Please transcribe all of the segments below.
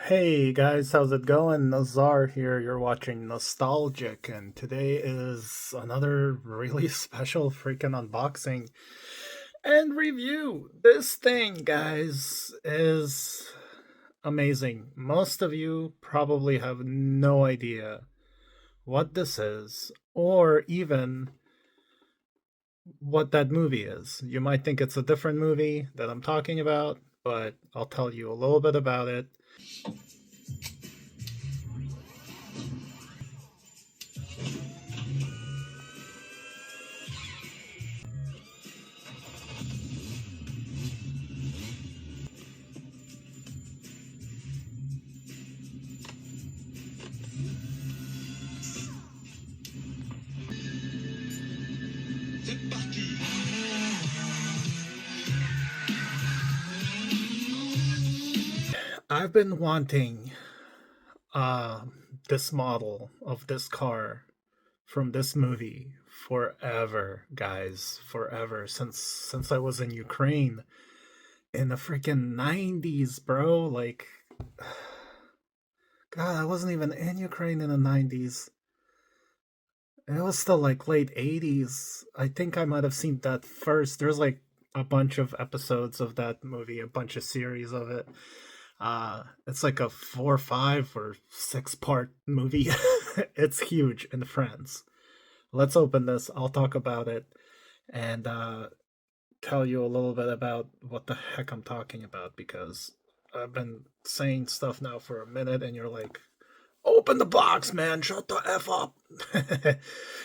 Hey guys, how's it going? Nazar here. You're watching Nostalgic, and today is another really special freaking unboxing and review. This thing, guys, is amazing. Most of you probably have no idea what this is, or even what that movie is. You might think it's a different movie that I'm talking about, but I'll tell you a little bit about it. C'est parti. I've been wanting uh, this model of this car from this movie forever, guys, forever since I was in Ukraine in the freaking 90s, bro. Like, God, I wasn't even in Ukraine in the 90s. It was still like late 80s. I think I might have seen that first. There's like a bunch of episodes of that movie, a bunch of series of it. It's like a 4, 5, or 6 part movie. It's huge in France. Let's open this. I'll talk about it and tell you a little bit about what the heck I'm talking about because I've been saying stuff now for a minute and you're like, open the box, man. Shut the F up.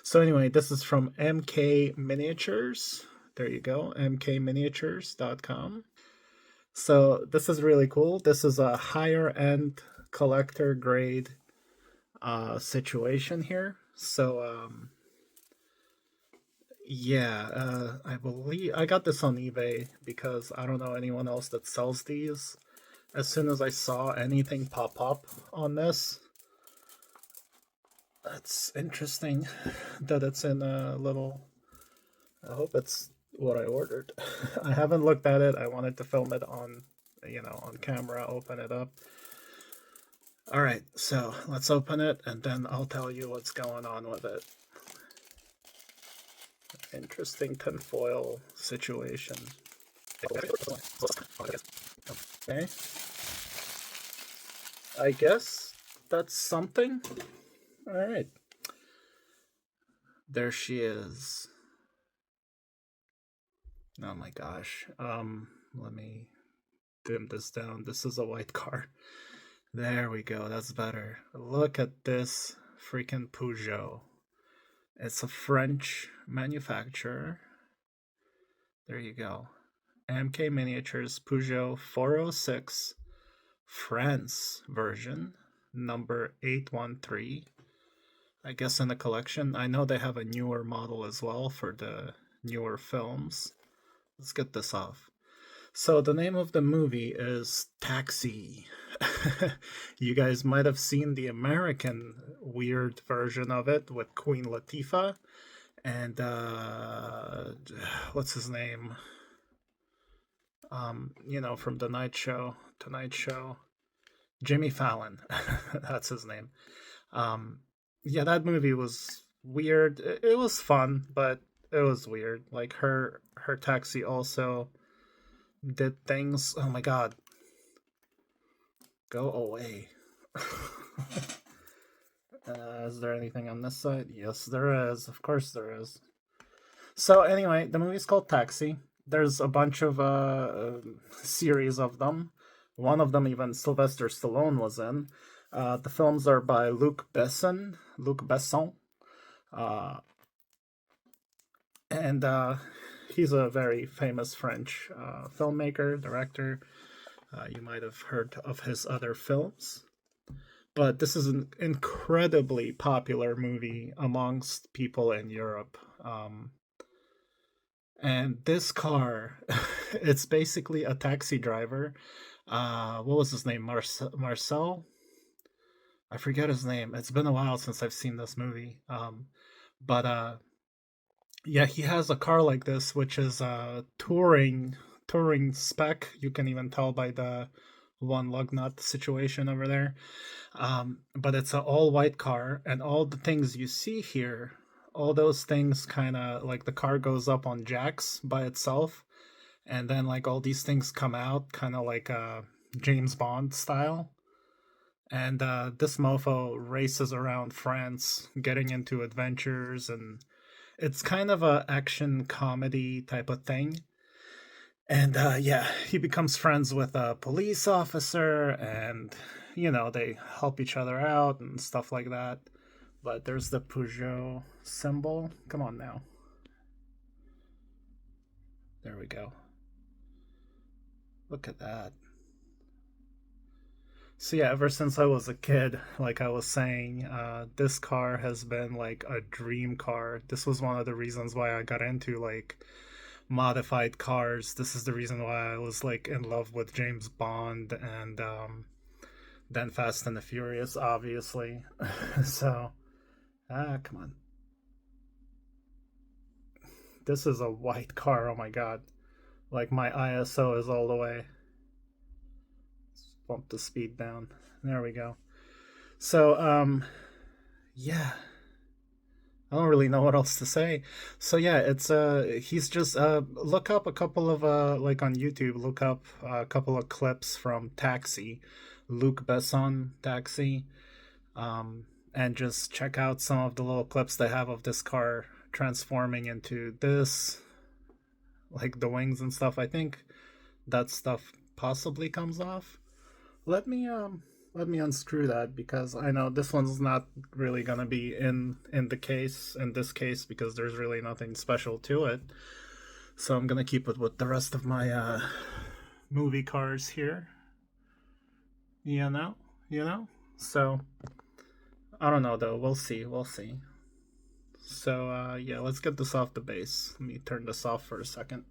So, anyway, this is from MK Miniatures. There you go, mkminiatures.com. So, this is really cool. This is a higher end collector grade situation here. So, yeah, I believe I got this on eBay because I don't know anyone else that sells these. As soon as I saw anything pop up on this, that's interesting that it's in a little. I hope it's what I ordered. I haven't looked at it. I wanted to film it on, on camera, open it up. All right, so let's open it and then I'll tell you what's going on with it. Interesting tinfoil situation. Okay. I guess that's something. All right. There she is. Oh my gosh. Let me dim this down. This is a white car. There we go. That's better. Look at this freaking Peugeot. It's a French manufacturer. There you go. MK Miniatures Peugeot 406 France version, number 813. I guess in the collection. I know they have a newer model as well for the newer films. Let's get this off. So the name of the movie is Taxi. You guys might have seen the American weird version of it with Queen Latifah and what's his name? From the Tonight Show, Jimmy Fallon. That's his name. Yeah, that movie was weird. It was fun, but it was weird. Like her taxi also did things. Oh my god. Go away. Is there anything on this side? Yes, there is. Of course there is. So anyway, the movie's called Taxi. There's a bunch of series of them. One of them even Sylvester Stallone was in. The films are by Luc Besson, uh, and he's a very famous French filmmaker, director. You might have heard of his other films. But this is an incredibly popular movie amongst people in Europe. And this car, it's basically a taxi driver. What was his name? Marcel? I forget his name. It's been a while since I've seen this movie. But yeah, he has a car like this, which is touring spec. You can even tell by the one lug nut situation over there. But it's an all white car, and all the things you see here, all those things kind of like the car goes up on jacks by itself, and then like all these things come out, kind of like James Bond style. And this mofo races around France, getting into adventures, and it's kind of a action comedy type of thing. And yeah, he becomes friends with a police officer, and they help each other out and stuff like that. But there's the Peugeot symbol. Come on now. There we go. Look at that. So yeah, ever since I was a kid, like I was saying, this car has been like a dream car. This was one of the reasons why I got into like modified cars. This is the reason why I was like in love with James Bond, and then Fast and the Furious, obviously. So, come on. This is a white car. Oh my god. Like my ISO is all the way. Let's bump the speed down. There we go. So, yeah. I don't really know what else to say. So yeah, it's he's just look up a couple of like on YouTube, look up a couple of clips from Taxi, Luc Besson Taxi, and just check out some of the little clips they have of this car transforming into this, like the wings and stuff. I think that stuff possibly comes off. Let me let me unscrew that, because I know this one's not really gonna be in the case in this case, because there's really nothing special to it. So I'm gonna keep it with the rest of my movie cars here. You know, you know. So I don't know though. We'll see. We'll see. So yeah, let's get this off the base. Let me turn this off for a second.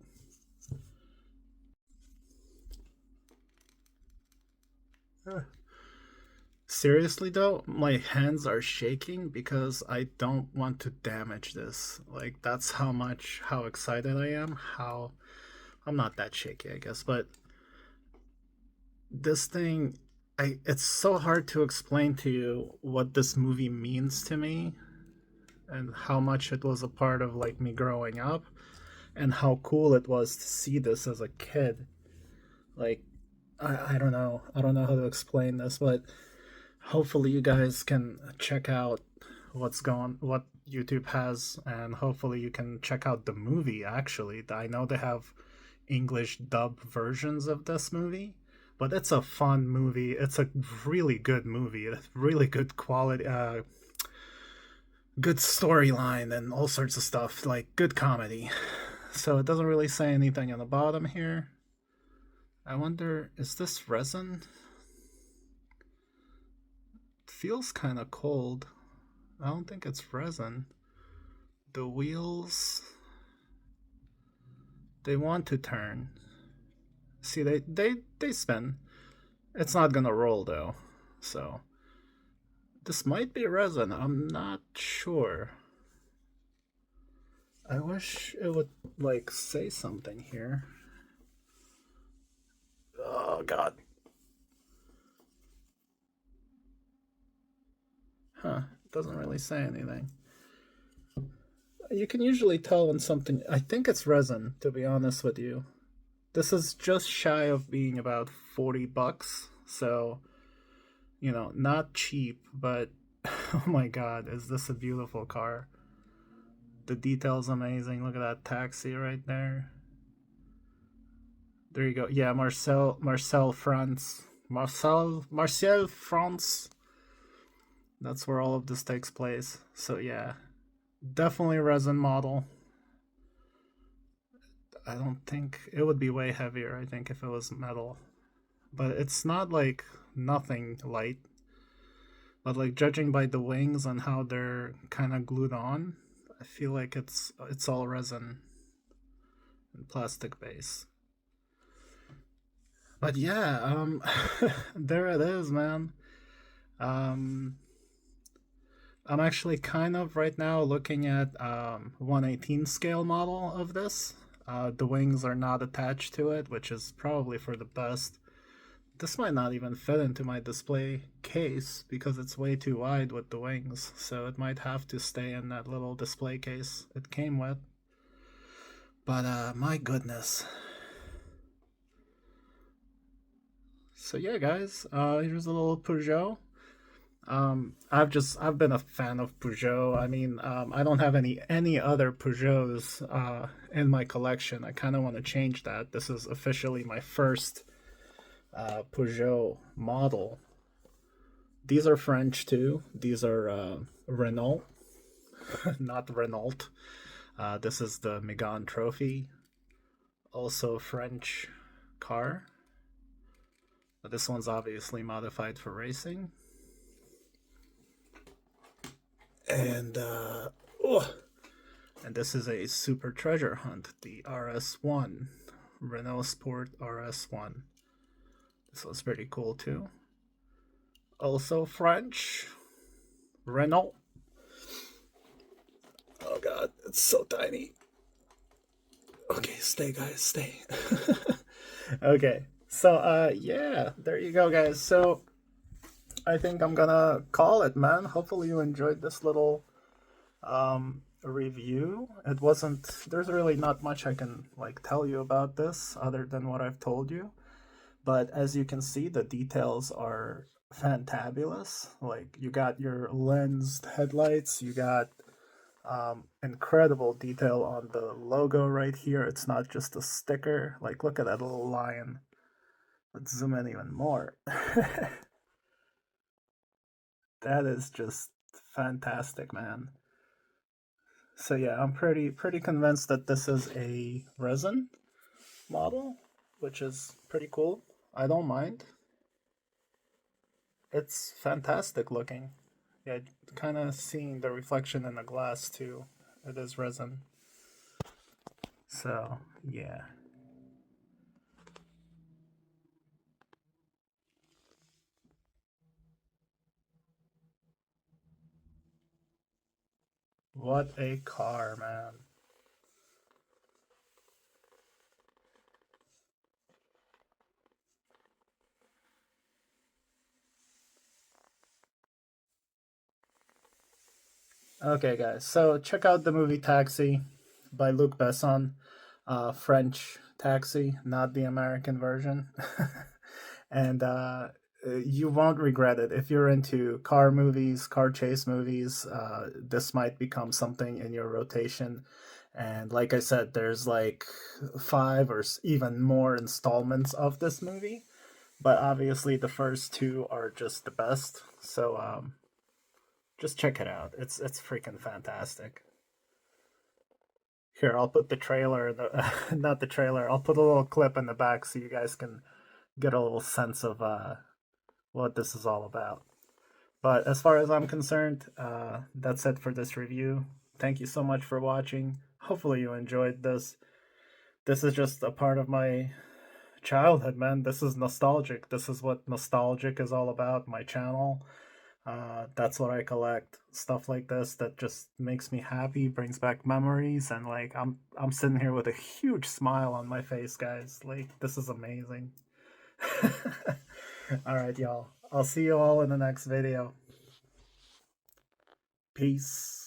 Seriously though, my hands are shaking because I don't want to damage this. Like that's how excited I am. How I'm not that shaky, I guess, but this thing, I it's so hard to explain to you what this movie means to me, and how much it was a part of like me growing up, and how cool it was to see this as a kid. Like I don't know. I don't know how to explain this, but hopefully you guys can check out what YouTube has, and hopefully you can check out the movie. Actually, I know they have English dub versions of this movie, but it's a fun movie. It's a really good movie. It's really good quality, good storyline, and all sorts of stuff. Like good comedy. So it doesn't really say anything on the bottom here. I wonder, is this resin? Feels kind of cold. I don't think it's resin. The wheels, they want to turn. See, they spin. It's not gonna roll though. So this might be resin. I'm not sure. I wish it would like say something here. Oh god. Huh. Doesn't really say anything. You can usually tell when something. I think it's resin, to be honest with you. This is just shy of being about $40, so not cheap, but oh my god, is this a beautiful car? The detail's amazing. Look at that taxi right there. There you go. Yeah, Marcel France. Marcel France. That's where all of this takes place. So yeah, definitely a resin model. I don't think it would be way heavier, I think, if it was metal. But it's not like nothing light. But like judging by the wings and how they're kind of glued on, I feel like it's all resin and plastic base. But yeah, there it is, man. Um, I'm actually kind of right now looking at 118 scale model of this. The wings are not attached to it, which is probably for the best. this might not even fit into my display case because it's way too wide with the wings, so it might have to stay in that little display case it came with. But my goodness. So yeah, guys, here's a little Peugeot. I've been a fan of Peugeot. I mean, I don't have any other Peugeots in my collection. I kind of want to change that. This is officially my first Peugeot model. These are French too. These are Renault, not Renault. This is the Megane Trophy, also French car. But this one's obviously modified for racing. And oh, and this is a super treasure hunt, the RS1, Renault Sport RS1. This was pretty cool too. Also French, Renault. Oh god, it's so tiny. Okay, stay guys, stay. Okay, so yeah, there you go guys. So I think I'm gonna call it, man. Hopefully you enjoyed this little review. It wasn't, there's really not much I can like tell you about this other than what I've told you. But as you can see, the details are fantabulous. Like you got your lensed headlights, you got incredible detail on the logo right here. It's not just a sticker. Like look at that little lion. Let's zoom in even more. That is just fantastic, man. So yeah, I'm pretty convinced that this is a resin model, which is pretty cool. I don't mind. It's fantastic looking. Yeah, kind of seeing the reflection in the glass too. It is resin. So yeah. What a car, man. Okay, guys. So check out the movie Taxi by Luc Besson. French Taxi, not the American version. And you won't regret it. If you're into car movies, car chase movies, this might become something in your rotation. And like I said, there's like five or even more installments of this movie. But obviously, the first two are just the best. So just check it out. It's freaking fantastic. Here, I'll put the trailer, the not the trailer. I'll put a little clip in the back so you guys can get a little sense of what this is all about. But as far as I'm concerned, that's it for this review. Thank you so much for watching. Hopefully you enjoyed this. This is just a part of my childhood, man. This is nostalgic. This is what nostalgic is all about. My channel. That's what I collect. Stuff like this that just makes me happy, brings back memories, and like I'm sitting here with a huge smile on my face, guys. Like this is amazing. All right, y'all. I'll see you all in the next video. Peace.